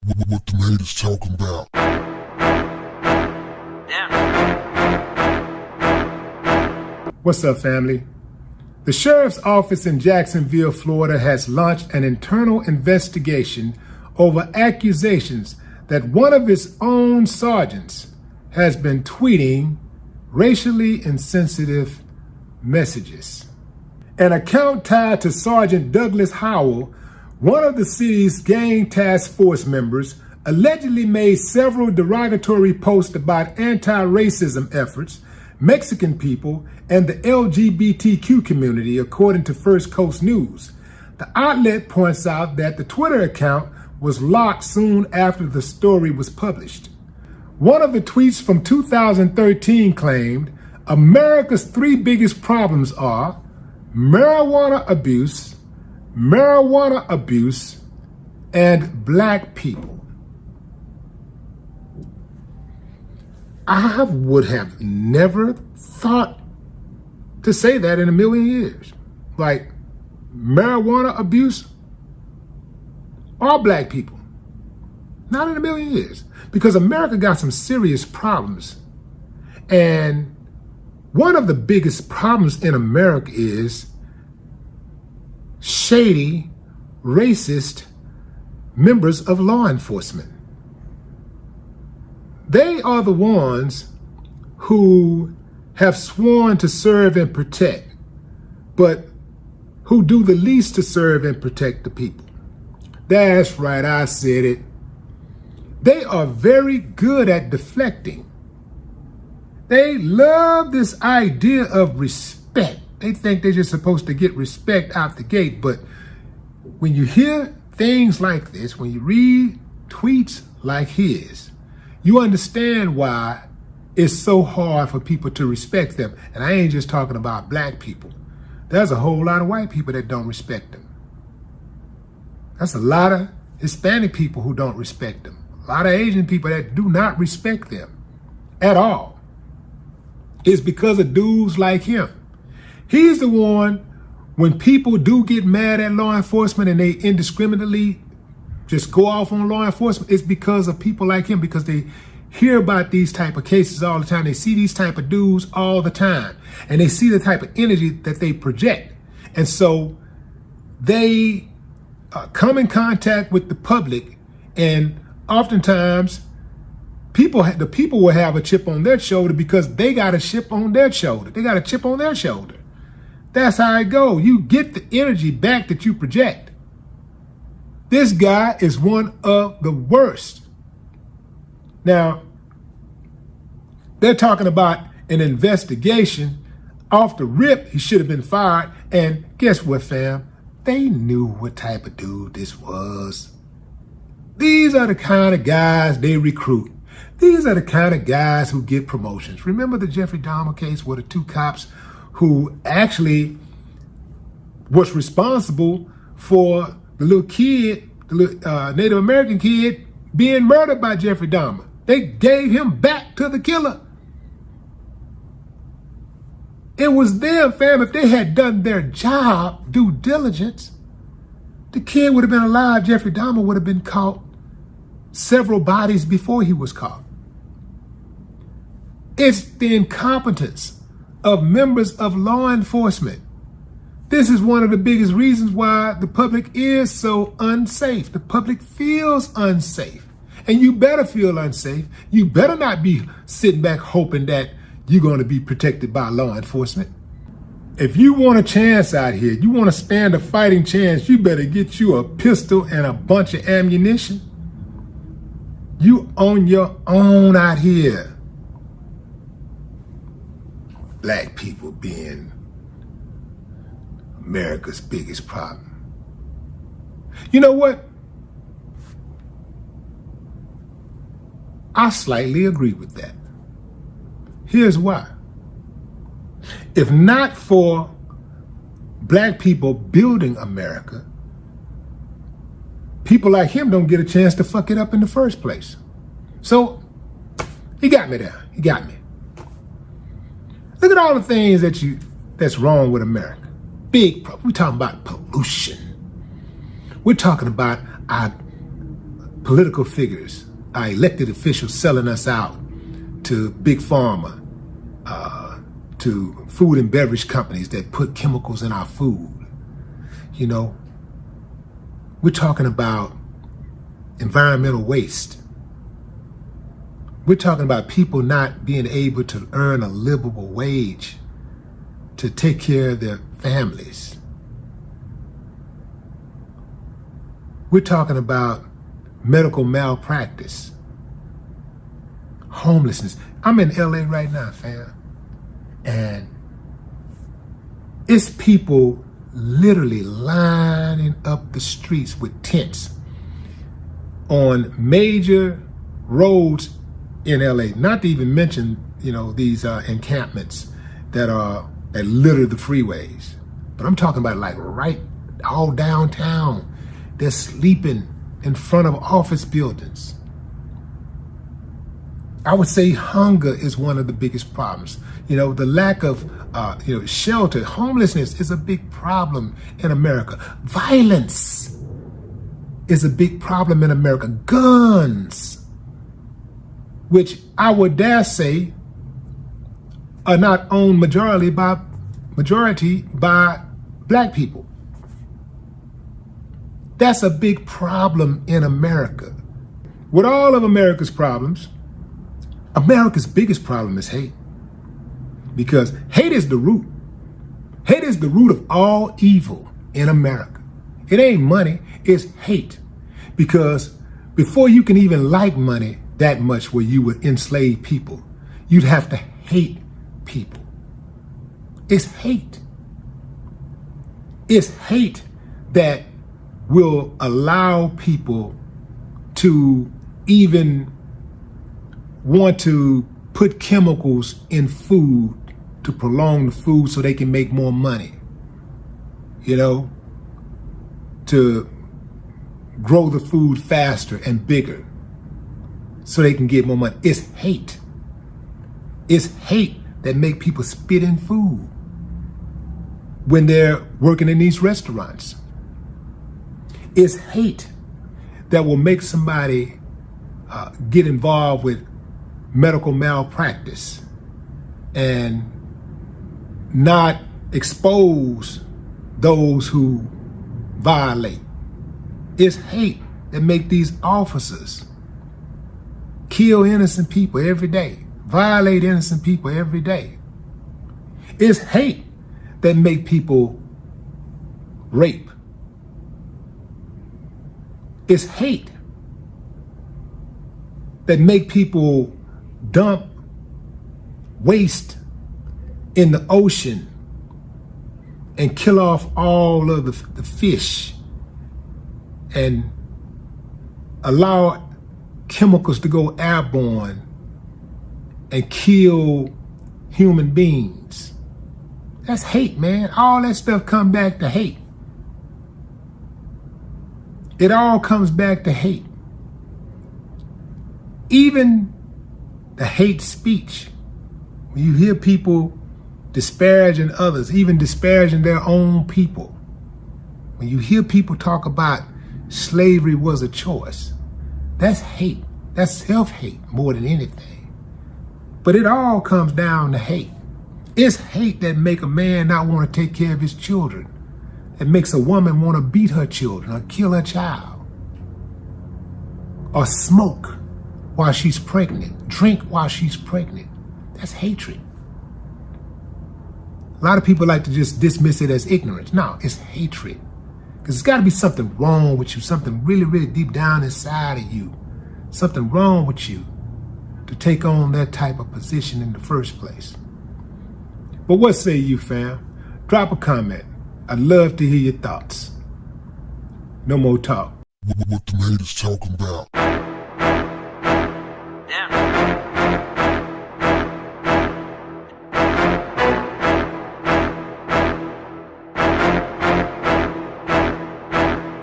What them haters talking about? What's up, family? The sheriff's office in Jacksonville, Florida has launched an internal investigation over accusations that one of its own sergeants has been tweeting racially insensitive messages. An account tied to Sergeant Douglas Howell, one of the city's gang task force members, allegedly made several derogatory posts about anti-racism efforts, Mexican people, and the LGBTQ community, according to First Coast News. The outlet points out that the Twitter account was locked soon after the story was published. One of the tweets from 2013 claimed, America's three biggest problems are marijuana abuse, and black people. I would have never thought to say that in a million years. Like, marijuana abuse or black people. Not in a million years. Because America got some serious problems. And one of the biggest problems in America is shady, racist members of law enforcement. They are the ones who have sworn to serve and protect, but who do the least to serve and protect the people. That's right, I said it. They are very good at deflecting. They love this idea of respect. They think they're just supposed to get respect out the gate, but when you hear things like this, when you read tweets like his, you understand why it's so hard for people to respect them. And I ain't just talking about black people. There's a whole lot of white people that don't respect them. That's a lot of Hispanic people who don't respect them. A lot of Asian people that do not respect them at all. It's because of dudes like him. He's the one, when people do get mad at law enforcement and they indiscriminately just go off on law enforcement, it's because of people like him, because they hear about these type of cases all the time. They see these type of dudes all the time, and they see the type of energy that they project. And so they come in contact with the public, and oftentimes the people will have a chip on their shoulder because they got a chip on their shoulder. They got a chip on their shoulder. That's how it goes. You get the energy back that you project. This guy is one of the worst. Now, they're talking about an investigation. Off the rip, he should have been fired. And guess what, fam? They knew what type of dude this was. These are the kind of guys they recruit. These are the kind of guys who get promotions. Remember the Jeffrey Dahmer case where the two cops who actually was responsible for the little kid, the little, Native American kid, being murdered by Jeffrey Dahmer. They gave him back to the killer. It was them, fam. If they had done their job, due diligence, the kid would have been alive. Jeffrey Dahmer would have been caught several bodies before he was caught. It's the incompetence of members of law enforcement. This is one of the biggest reasons why the public is so unsafe. The public feels unsafe. And you better feel unsafe. You better not be sitting back hoping that you're going to be protected by law enforcement. If you want a chance out here, you want to stand a fighting chance, you better get you a pistol and a bunch of ammunition. You on your own out here. Black people being America's biggest problem. You know what? I slightly agree with that. Here's why. If not for black people building America, people like him don't get a chance to fuck it up in the first place. So, he got me there. He got me. Look at all the things that's wrong with America. Big problem. We're talking about pollution. We're talking about our political figures, our elected officials selling us out to big pharma, to food and beverage companies that put chemicals in our food. You know, we're talking about environmental waste. We're talking about people not being able to earn a livable wage to take care of their families. We're talking about medical malpractice, homelessness. I'm in LA right now, fam. And it's people literally lining up the streets with tents on major roads in LA, not to even mention, you know, these encampments that litter the freeways. But I'm talking about like right all downtown. They're sleeping in front of office buildings. I would say hunger is one of the biggest problems. You know, the lack of shelter, homelessness is a big problem in America. Violence is a big problem in America. Guns, which I would dare say are not owned majority by black people. That's a big problem in America. With all of America's problems, America's biggest problem is hate. Because hate is the root. Hate is the root of all evil in America. It ain't money, it's hate. Because before you can even like money that much where you would enslave people, you'd have to hate people. It's hate. It's hate that will allow people to even want to put chemicals in food to prolong the food so they can make more money, you know, to grow the food faster and bigger so they can get more money. It's hate. It's hate that make people spit in food when they're working in these restaurants. It's hate that will make somebody get involved with medical malpractice and not expose those who violate. It's hate that make these officers kill innocent people every day, violate innocent people every day. It's hate that make people rape. It's hate that make people dump waste in the ocean and kill off all of the fish and allow chemicals to go airborne and kill human beings. That's hate, man. All that stuff comes back to hate. It all comes back to hate. Even the hate speech. When you hear people disparaging others, even disparaging their own people. When you hear people talk about slavery was a choice, that's hate. That's self-hate more than anything. But it all comes down to hate. It's hate that make a man not want to take care of his children. That makes a woman want to beat her children or kill her child. Or smoke while she's pregnant, drink while she's pregnant. That's hatred. A lot of people like to just dismiss it as ignorance. No, it's hatred. Because there's got to be something wrong with you, something really, really deep down inside of you, something wrong with you to take on that type of position in the first place. But what say you, fam? Drop a comment. I'd love to hear your thoughts. No more talk. What the haters talking about?